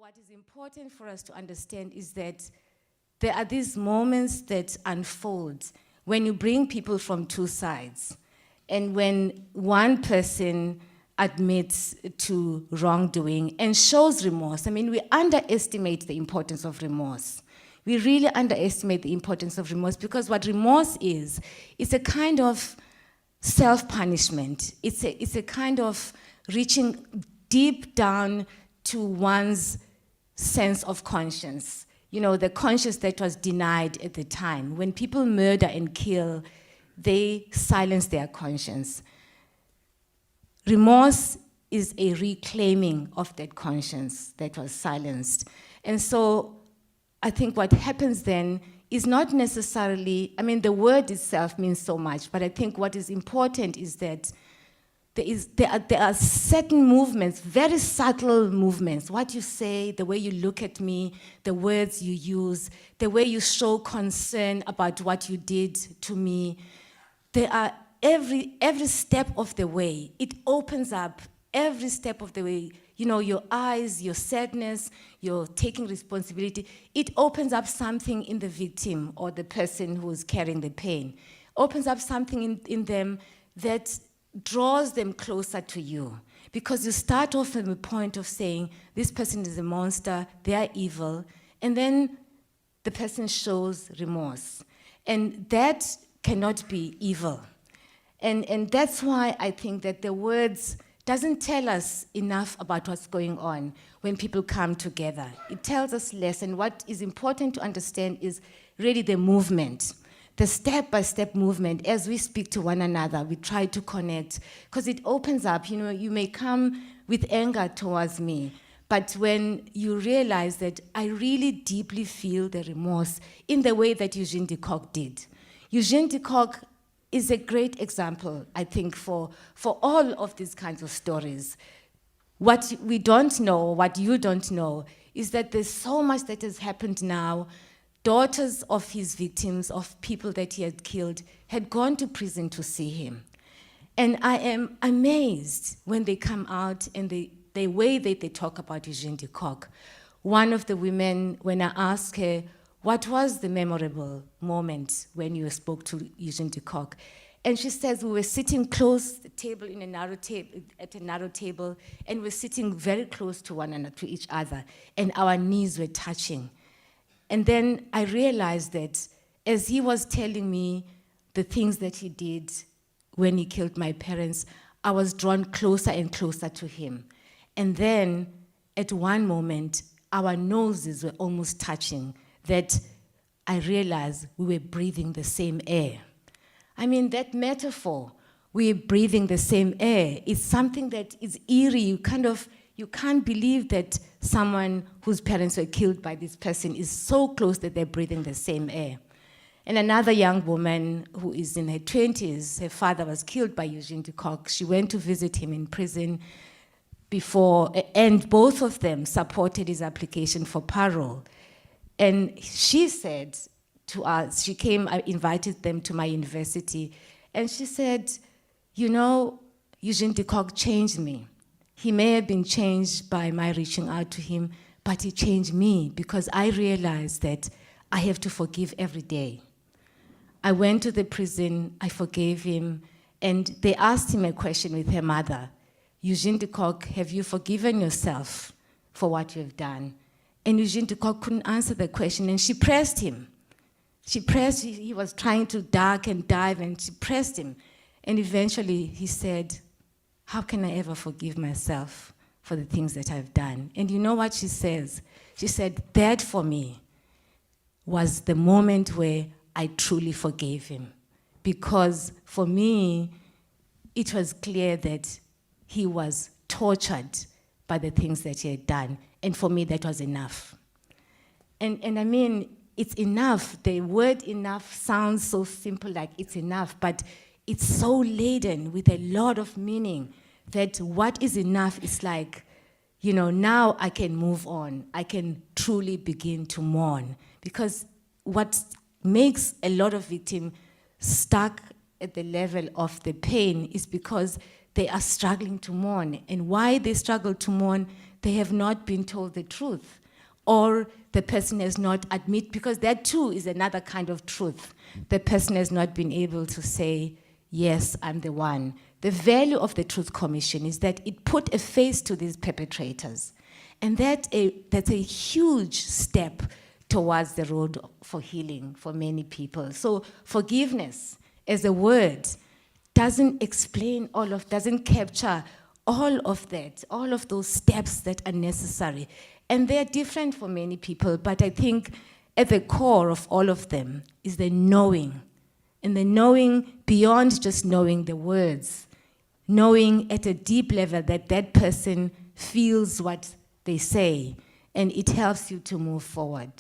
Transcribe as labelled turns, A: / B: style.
A: what is important for us to understand is that there are these moments that unfold when you bring people from two sides. And when one person admits to wrongdoing and shows remorse, I mean, we underestimate the importance of remorse. We really underestimate the importance of remorse, because what remorse is, it's a kind of self-punishment. It's a kind of reaching deep down to one's sense of conscience. You know, the conscience that was denied at the time. When people murder and kill, they silence their conscience. Remorse is a reclaiming of that conscience that was silenced. And so I think what happens then is not necessarily, I mean, the word itself means so much, but I think what is important is that there are certain movements, very subtle movements, what you say, the way you look at me, the words you use, the way you show concern about what you did to me. There are every step of the way, it opens up every step of the way. You know, your eyes, your sadness, your taking responsibility, it opens up something in the victim or the person who's carrying the pain. Opens up something in them that draws them closer to you. Because you start off from a point of saying, this person is a monster, they are evil, and then the person shows remorse. And that cannot be evil. And that's why I think that the words doesn't tell us enough about what's going on when people come together. It tells us less, and what is important to understand is really the movement, the step-by-step movement. As we speak to one another, we try to connect, because it opens up. You know, you may come with anger towards me, but when you realize that I really deeply feel the remorse in the way that Eugene de Kock did. Eugene de Kock is a great example, I think, for all of these kinds of stories. What we don't know, what you don't know, is that there's so much that has happened now. Daughters of his victims, of people that he had killed, had gone to prison to see him. And I am amazed when they come out and the way that they talk about Eugene de Kock. One of the women, when I asked her, what was the memorable moment when you spoke to Eugene de Kock? And she says, we were sitting close, the table in a narrow at a narrow table, and we're sitting very close to one another, to each other, and our knees were touching. And then I realized that as he was telling me the things that he did when he killed my parents, I was drawn closer and closer to him. And then at one moment, our noses were almost touching, that I realized we were breathing the same air. I mean, that metaphor, we're breathing the same air, is something that is eerie. You can't believe that someone whose parents were killed by this person is so close that they're breathing the same air. And another young woman who is in her 20s, her father was killed by Eugene de Kock. She went to visit him in prison before, and both of them supported his application for parole. And she said to us, she came, I invited them to my university, and she said, you know, Eugene de Kock changed me. He may have been changed by my reaching out to him, but he changed me because I realized that I have to forgive every day. I went to the prison, I forgave him, and they asked him a question with her mother. Eugene de Kock, have you forgiven yourself for what you have done? And Eugene de Kock couldn't answer the question, and she pressed him. She pressed, he was trying to duck and dive, and she pressed him. And eventually he said, how can I ever forgive myself for the things that I've done? And you know what she says? She said, that for me was the moment where I truly forgave him. Because for me, it was clear that he was tortured by the things that he had done. And for me, that was enough. And I mean, it's enough. The word enough sounds so simple, like it's enough, but it's so laden with a lot of meaning that what is enough is like, you know, now I can move on. I can truly begin to mourn. Because what makes a lot of victims stuck at the level of the pain is because they are struggling to mourn. And why they struggle to mourn, they have not been told the truth, or the person has not admit, because that too is another kind of truth. The person has not been able to say, yes, I'm the one. The value of the Truth Commission is that it put a face to these perpetrators. And that's a huge step towards the road for healing for many people. So forgiveness as a word doesn't explain doesn't capture all of that, all of those steps that are necessary. And they're different for many people, but I think at the core of all of them is the knowing. And the knowing beyond just knowing the words, knowing at a deep level that that person feels what they say, and it helps you to move forward.